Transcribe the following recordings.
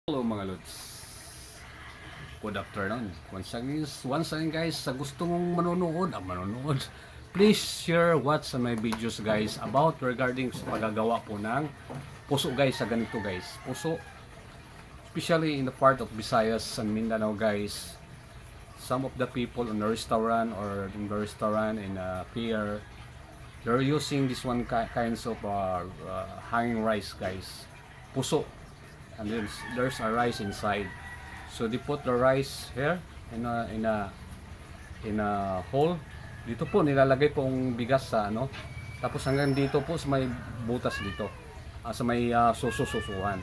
Hello mga lods. Good afternoon. Once again guys, sa gusto mong manonood, please share what's on my videos guys about regarding sa pagagawa po ng puso guys sa ganito guys. Puso, especially in the part of Visayas and Mindanao guys. Some of the people in the restaurant or in the restaurant in pier, they're using this one kinds of hanging rice guys. Puso. And then there's a rice inside, so they put the rice here in a hole. Dito po nilalagay po ang bigas sa ano, tapos hanggang dito po sa may butas dito, sa may susususuhan.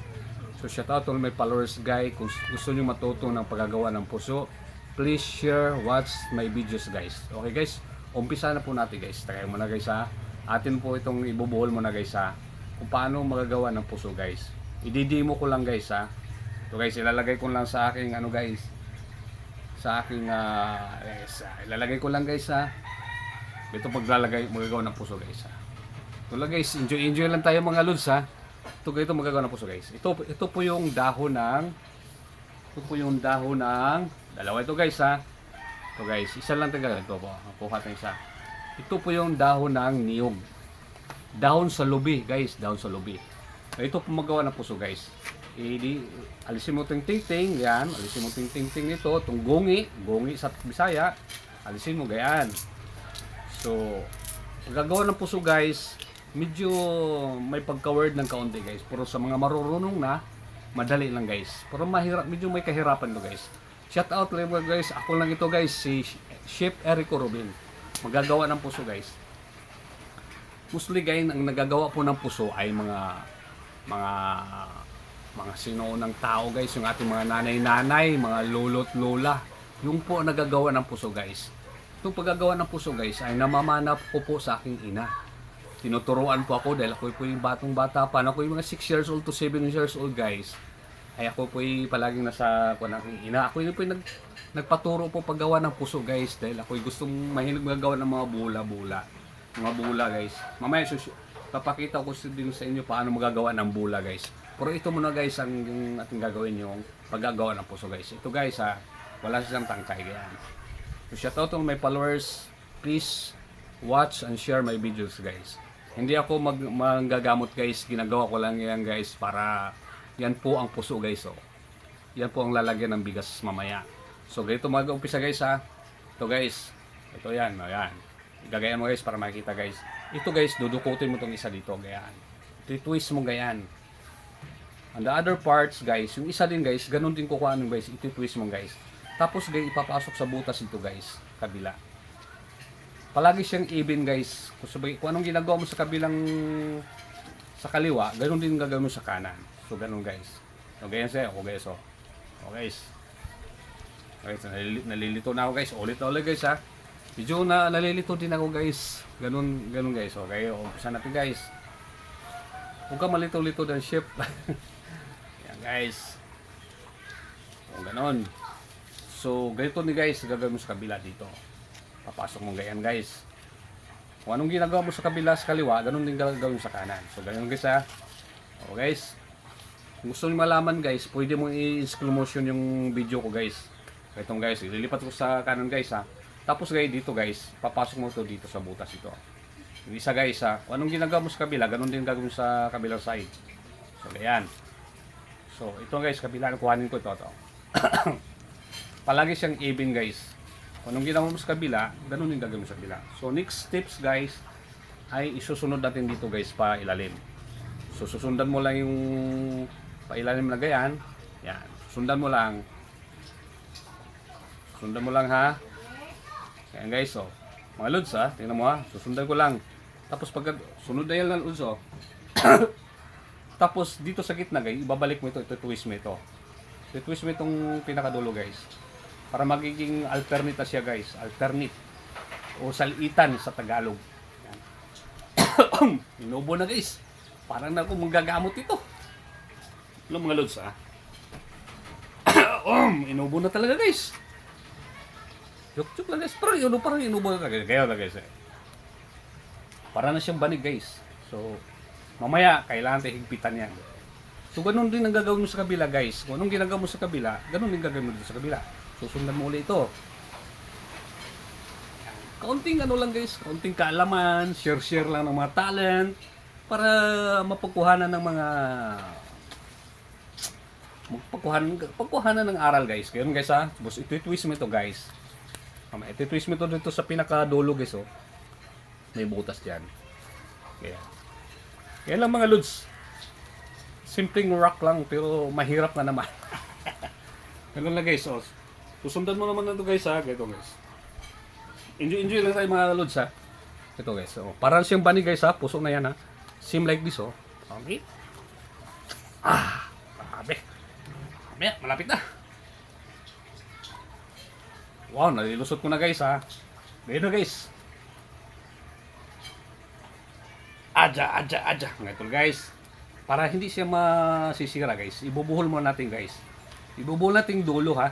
So shout out to my followers guys, kung gusto niyo matuto ng paggagawa ng puso, please share watch my videos guys. Okay guys, umpisa na po natin guys. Try mo na guys ha, atin po itong ibubuhol mo na guys ha, kung paano magagawa ng puso guys. I-demo ko lang guys ha. So guys, ilalagay ko lang sa aking ano guys. Sa aking ilalagay ko lang guys ha. Ito magagawa ng puso guys ha. Ito lang guys, enjoy lang tayo mga lods ha. Ito magagawa ng puso guys. Ito po yung dahon ng dalawa ito guys ha. Ito guys, isa lang tayo ito po. Kuha tayo isa. Ito po yung dahon ng niyog. Dahon sa lubi guys, dahon sa lubi. Ito po magawa ng puso guys. Alisin mo itong ting-ting, yan. Alisin mo itong ting-ting nito, itong gongi sa Bisaya. Alisin mo, gayaan. So, magagawa ng puso guys, medyo may pagka-word ng kaunti guys. Pero sa mga marurunong na, madali lang guys. Pero mahirap, medyo may kahirapan to guys. Shout out lang guys, ako lang ito guys, si Chef Erico Rubin. Magagawa ng puso guys. Mostly guys, ang nagagawa po ng puso ay mga sinuunang tao guys, yung ating mga nanay-nanay, mga lolo't lola, yung po nagagawa ng puso guys. Itong paggagawa ng puso guys ay namamanap ko po sa aking ina. Tinuturuan po ako dahil ako po yung batong bata pa, ako yung mga 6 years old to 7 years old guys, ay ako po yung palaging nasa ko ng aking ina. Ako yung po yung nagpaturo po paggawa ng puso guys, dahil ako yung gustong mahilig magawa ng mga bula guys. Mamaya papakita ko din sa inyo paano magagawa ng bula guys. Pero ito muna guys ang ating gagawin yung paggagawa ng puso guys. Ito guys ha, wala siyang tangkay ganyan. So shout out to my followers, please watch and share my videos guys. Hindi ako manggagamot guys, ginagawa ko lang yan guys para yan po ang puso guys. So yan po ang lalagyan ng bigas mamaya. So ganito mag-umpisa guys ha. Ito guys, ito yan, ayan. Gagayan mo guys para makita guys. Ito guys, dudukutin mo itong isa dito, gayaan. Twist mo gayaan. And the other parts guys, yung isa din guys, ganun din kukuha nyo guys, twist mo guys. Tapos guys, ipapasok sa butas ito guys, kabila. Palagi siyang even guys. Kung anong ginagawa mo sa kabilang, sa kaliwa, ganun din gagawin mo sa kanan. So ganun guys. So ganyan siya, guys oh. Guys. Guys, nalilito na ako guys. Ulit guys ha. Medyo nalilito din ako guys. Ganun guys. Okay, umpisa natin guys. Huwag ka malito-lito ng chef. Yan guys. O ganun. So ganito ni guys, gagawin mo sa kabila dito. Papasok mo ganyan guys. Kung anong ginagawa mo sa kabila sa kaliwa, ganun din gagawin sa kanan. So ganun guys ha. O guys. Kung gusto niyo malaman guys, pwede mo i-exclamation yung video ko guys. Itong guys, ililipat ko sa kanan guys ha. Tapos guys, dito guys, papasok mo ito dito sa butas ito. Yung isa guys ha, kung anong ginagawa mo sa kabila, ganun din gagawin sa kabilang side. So ganyan. So ito guys, kabila, kuhanin ko ito. Palagi siyang even guys. Kung anong ginagawa mo sa kabila, ganun din gagawin sa kabila. So next steps guys, ay isusunod natin dito guys pa ilalim. So susundan mo lang yung pa ilalim na ganyan. Yan, sundan mo lang. Sundan mo lang ha. Ayan guys, oh. Mga lods ha, tingnan mo ha, susundan ko lang. Tapos pag sunod na yan lang lods oh. Tapos dito sa gitna guys, ibabalik mo ito, twist mo ito. Twist mo itong pinakadulo guys. Para magiging alternate siya guys, alternate. O salitan sa Tagalog. Ayan. Inubo na guys. Parang na ako manggagamot ito. Ano mga lods ha. Inubo na talaga guys. Joke lang guys, pero yun parang inubo na talaga. Kaya na guys eh. Para na siyang banig guys. So, mamaya, kailangan tayo higpitan yan. So, ganun din ang gagawin mo sa kabila, guys. Kung anong ginagawa mo sa kabila, ganun din gagawin mo dito sa kabila. Susundan mo ulit ito. Kaunting ano lang, guys. Kaunting kaalaman, share lang ng mga talent para mapagkuhanan ng mga pagkuhanan ng aral, guys. Kaya guys, ha. Tapos iti-twist mo ito, guys. Iti-twist mo ito dito sa pinakadulo, guys, oh. May butas diyan. Kaya. Kaya lang mga lods. Simpleng rock lang pero mahirap na naman. Ganun lang, guys. Oh. Susundan mo naman na ito, guys, ha. Ganito, guys. Enjoy lang tayo mga lods, ha. Ito, guys. Oh. Parang siyang bani, guys, ha. Puso na yan, ha. Seem like this, oh. Okay. Grabe. Malapit na. Wow, nalilusot ko na, guys, ha. Ganyan na, guys. Aja. Ngayon, guys. Para hindi siya masisira, guys. Ibubuhol mo natin, guys. Ibubuhol natin dulo, ha.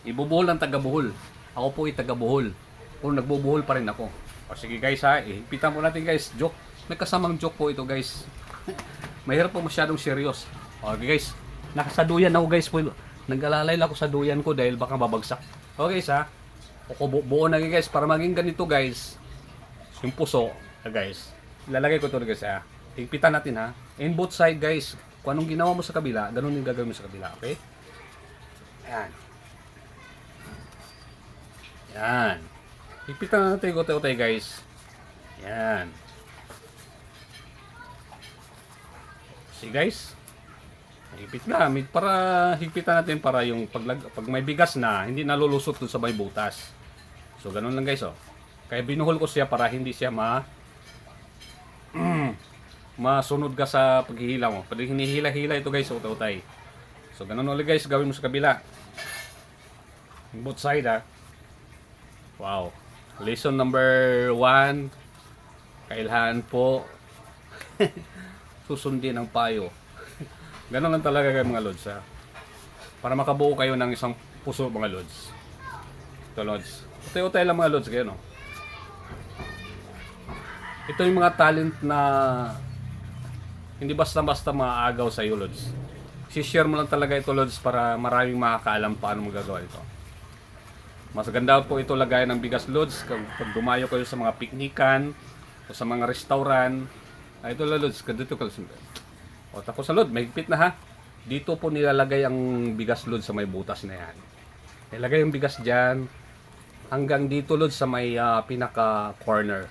Ibubuhol ng taga-buhol. Ako po ay taga-buhol. Kung nagbubuhol pa rin ako. O sige, guys, ha. Ihigpitan po natin, guys. Joke. May kasamang joke po ito, guys. Mahirap po masyadong serious. Okay, guys. Nakasaduyan ako, guys. Nag-alalay lang ako sa duyan ko dahil baka babagsak. Okay, guys, ha. Buo na, guys. Para maging ganito, guys. Yung puso, guys. Ilalagay ko ito, guys, ha. Higpitan natin, ha. In both side, guys. Kung anong ginawa mo sa kabila, ganun yung gagawin mo sa kabila. Okay? Ayan. Yan. Higpitan natin utay-utay, guys. Yan. See, guys. Higpit na. Para higpitan natin para yung pag may bigas na, hindi nalulusot dun sa may butas. So, ganun lang, guys, oh. Kaya binuhol ko siya para hindi siya masunod ka sa paghihila mo. Pwede hinihila-hila ito, guys, utay-utay. So, ganun ulit, guys, gawin mo sa kabila. Both side, ha. Wow. Lesson number 1. Kailangan po susundin ang payo. Ganun lang talaga kayo, mga lods, ha. Para makabuo kayo ng isang puso, mga lods. Ito, lods. Utay-utay lang, mga lods, kayo, no. Ito yung mga talent na hindi basta-basta maaagaw sa iyo, lods. Si-share mo lang talaga ito, lods, para maraming makakaalam paano magagawa ito. Mas ganda po ito lagay ng bigas, lods, pag dumayo kayo sa mga piknikan o sa mga restaurant. Ito, lods, dito ka. O, tapos sa load, mahigpit na, ha. Dito po nilalagay ang bigas, lods, sa may butas na yan. Ilagay yung bigas dyan hanggang dito, lods, sa may pinaka-corner.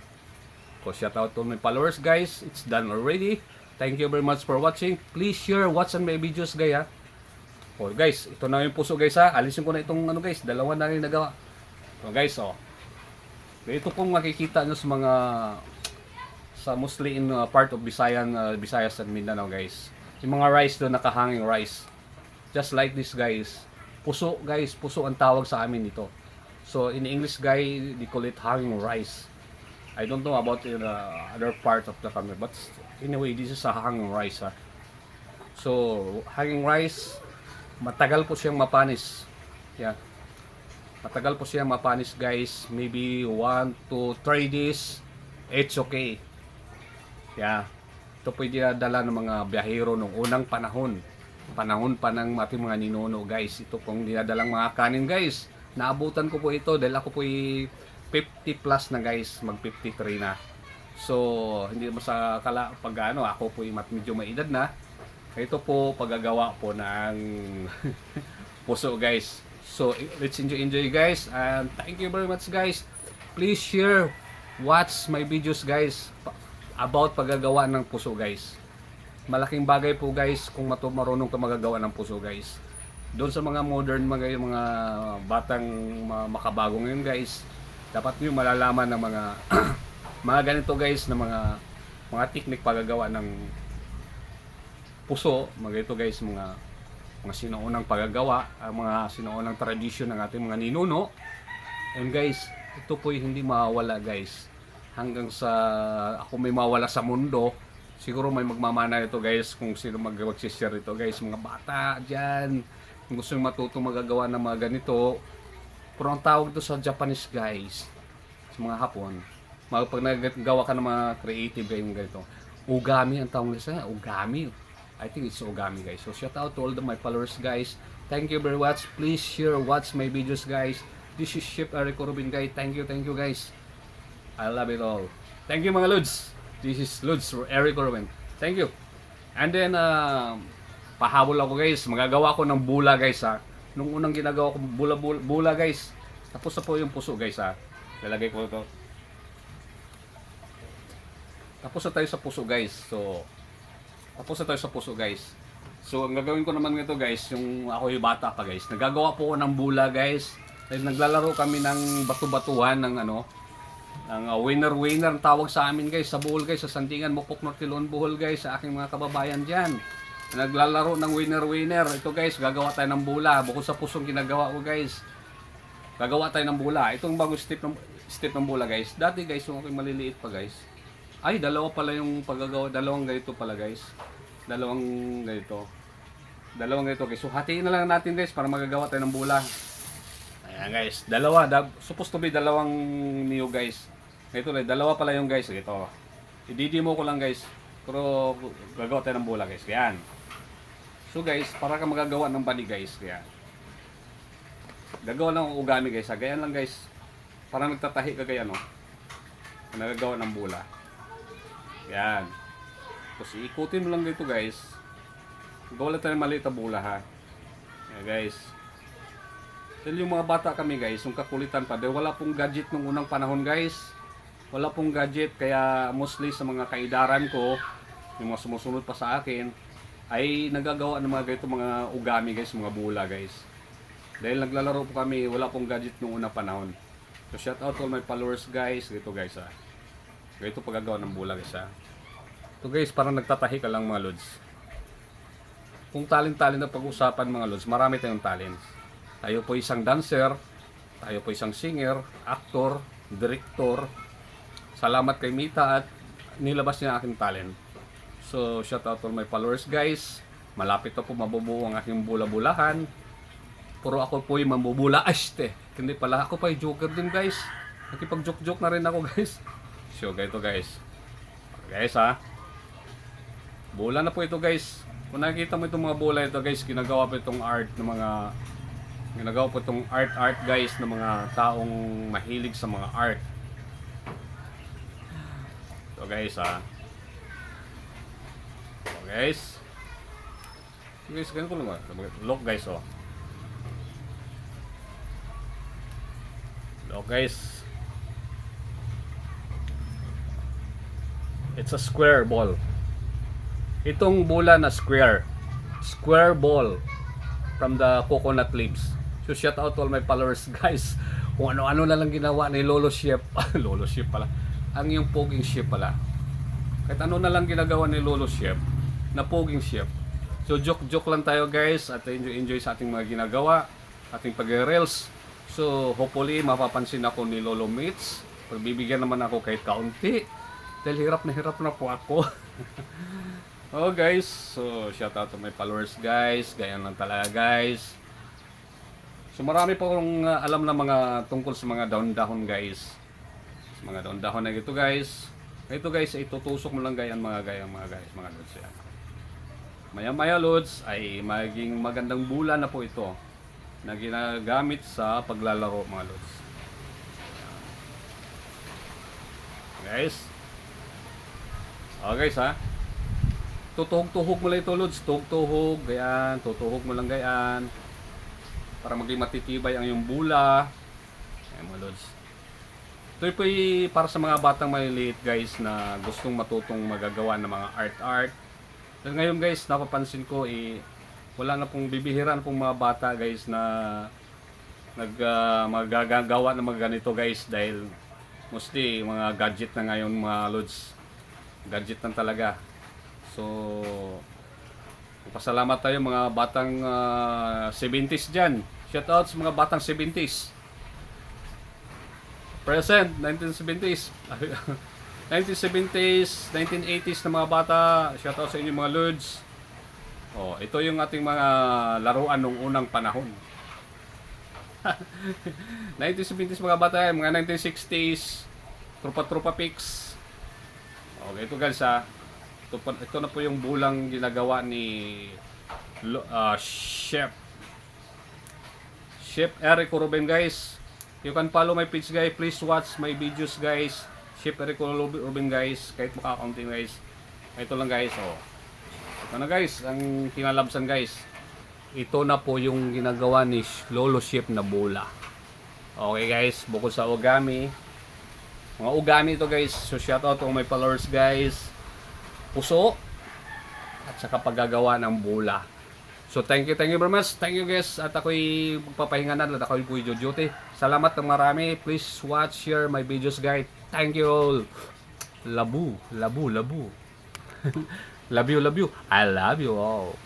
So, shout out to my followers, guys. It's done already. Thank you very much for watching. Please share, watch on my videos, guys, ha. O, guys, ito na yung puso, guys, ha. Alisin ko na itong, guys, dalawa na rin nagawa. So, guys, oh. Ito pong makikita nyo sa mostly in part of Visayas and Mindanao, guys. Yung mga rice doon, nakahanging rice. Just like this, guys. Puso, guys. Puso ang tawag sa amin dito. So, in English, guys, they call it hanging rice. I don't know about the other part of the country, but anyway, this is a hanging rice, ha. So, hanging rice, matagal po siyang mapanis. Yeah. Matagal po siyang mapanis, guys. Maybe 1 to 3 days. It's okay. Yeah. Ito po yung dinadala ng mga biyahero noong unang panahon. Panahon pa ng ating mga ninuno, guys. Ito pong dinadalang mga kanin, guys. Naabutan ko po ito dahil ako po 50 plus na, guys, mag 53 na. So, hindi mo sa pag ako po medyo may edad na. Ito po paggagawa po ng puso, guys. So, let's enjoy, guys. And thank you very much, guys. Please share, watch my videos, guys, about paggagawa ng puso, guys. Malaking bagay po, guys, kung marunong ka magagawa ng puso, guys. Doon sa mga modern, mga batang makabago ngayon, guys, dapat nyo malalaman ng mga mga ganito, guys, na mga technique paggagawa ng puso. Mga ito, guys, mga sinuunang paggagawa, ang mga sinuunang tradisyon ng ating mga ninuno. And guys, ito po hindi mawawala, guys, hanggang sa ako may mawala sa mundo. Siguro may magmamana ito, guys, kung sino mag-share ito, guys. Mga bata dyan, kung gusto nyo matutong magagawa ng mga ganito. Pero ang tawag ito sa Japanese, guys, sa mga Hapon, pag nagawa ka ng mga creative, ganito, Ogami ang tawag nila. Ogami. I think it's Ogami, guys. So shout out to all my followers, guys. Thank you very much. Please share, watch my videos, guys. This is Chef Eric Rubin, guys. Thank you, guys. I love it all. Thank you, mga Lods. This is Lods Eric Rubin. Thank you. And then, pahabol ako, guys. Magagawa ko ng bula, guys, ha. Nung unang ginagawa ko bula, guys. Tapos na po yung puso, guys, ha. Lalagay ko ito. Tapos na tayo sa puso, guys. So, ang gagawin ko naman nito, guys, yung ako yung bata pa, guys. Nagagawa po ako ng bula, guys. Dahil naglalaro kami ng batu-batuhan ng ng winner-winner ang tawag sa amin, guys, sa Bohol, guys, sa Sandingan, Mukpok, Nortilon, Bohol, guys, sa aking mga kababayan diyan. Naglalaro ng winner-winner. Ito, guys, gagawa tayo ng bula. Bukod sa pusong ginagawa ko, guys. Gagawa tayo ng bula. Itong bagong step ng bula, guys. Dati, guys, yung aking maliliit pa, guys. Ay, dalawa pala yung paggagawa. Dalawang ganito pala, guys. Dalawang ganito, guys. So, hatiin na lang natin, guys, para magagawa tayo ng bula. Ayan, guys. Supposed to be dalawang niyo, guys. Ito na, dalawa pala yung, guys. Ito. I-demo ko lang, guys. Pero gagawa tayo ng bula, guys. Yan. So, guys, para ka magagawa ng bani, guys. Yan. Gagawa ng ugami, guys. Ganyan lang, guys. Para nagtatahi ka ganyan, no? Nagagawa ng bula. Yan. Tapos ikutin mo lang dito, guys. Gawa lang tayo ng maliit na bula, ha. Yan, guys. Dahil yung mga bata kami, guys, yung kakulitan pa, dahil wala pong gadget nung unang panahon, guys. Wala pong gadget, kaya mostly sa mga kaidaran ko, yung mga sumusunod pa sa akin, ay nagagawa ng mga ganito, mga ugami, guys, mga bula, guys. Dahil naglalaro po kami, wala pong gadget nung unang panahon. So shout out to all my followers, guys. Ganito, guys, ha. Ganito paggagawa ng bula, guys, ha. Ito, guys, parang nagtatahi ka lang, mga lods. Kung talent-talent na pag-usapan, mga lods, marami tayong talents. Tayo po isang dancer, tayo po isang singer, actor, director. Salamat kay Mita at nilabas niya aking talent. So, shout out to my followers, guys. Malapit na po mabubuo ang aking bula-bulahan. Puro ako po yung mambubula. Ashte! Hindi pala, ako pa yung joker din, guys. Nakipag-joke-joke na rin ako, guys. So, ganito, guys. Guys, ha. Bula na po ito, guys. Kung nakikita mo itong mga bola ito, guys, ginagawa po itong art ng mga art guys, ng mga taong mahilig sa mga art. So, guys, ha. So, guys. So, guys, ganito naman. Look, guys, oh. Look, guys. It's a square ball. Itong bola na square ball from the coconut leaves. So shout out to all my followers, guys. Kung ano-ano na lang ginawa ni Lolo Chef. Lolo Chef pala. Ang yung poging chef pala. Kahit ano na lang ginagawa ni Lolo Chef na poging chef. So joke lang tayo, guys, at enjoy sa ating mga ginagawa, ating pag-reels. So hopefully mapapansin ako ni Lolo Mates. Pagbibigyan naman ako kahit kaunti. Dahil hirap na po ako. Oh, guys, so shout out to my followers, guys. Ganyan lang talaga, guys. So marami po akong alam na mga tungkol sa mga dahon-dahon, guys. Sa mga dahon-dahon na ito, guys. Ito, guys, itutusok mo lang ganyan, mga guys, mga lods yan. Maya-maya, lods, ay maging magandang bula na po ito na ginagamit sa paglalaro, mga lods. Guys. Oh, guys, ha. Tutuhog-tuhog mo lang ito, lods. Tuhog-tuhog, ganyan. Tutuhog mo lang ganyan. Para maging matitibay ang iyong bula. Ayan, mga lods. Ito po para sa mga batang maliliit, guys, na gustong matutong magagawa ng mga art. Dahil ngayon, guys, napapansin ko, wala na pong bibihiran pong mga bata, guys, na magagawa ng mga ganito, guys. Dahil mostly, mga gadget na ngayon, mga lods. Gadget na talaga. So, pasalamat tayo mga batang 70s dyan. Shoutout sa mga batang 70s. Present, 1970s. 1970s, 1980s na mga bata. Shoutout sa inyo mga lods. Oh, ito yung ating mga laruan nung unang panahon. 1970s mga bata, mga 1960s. Trupa-trupa pics. Okay, ito, guys, ha. Ito na po yung bulang ginagawa ni Chef Eric Ruben, guys. You can follow my page, guys. Please watch my videos, guys. Chef Eric Ruben, guys. Kahit makakaunti, guys. Ito lang, guys. Oh. Ito na, guys. Ang kinalabsan, guys. Ito na po yung ginagawa ni Lolo Chef na bola. Okay, guys. Bukod sa ugami. Mga ugami ito, guys. So, shout out to my followers, guys. Puso. At saka paggagawa ng bola. So thank you very much. Thank you, guys. At ako'y magpapahinga na at ako'y puy duty. Salamat ng marami. Please watch, share my videos, guys. Thank you all. Labu. Love you. I love you all.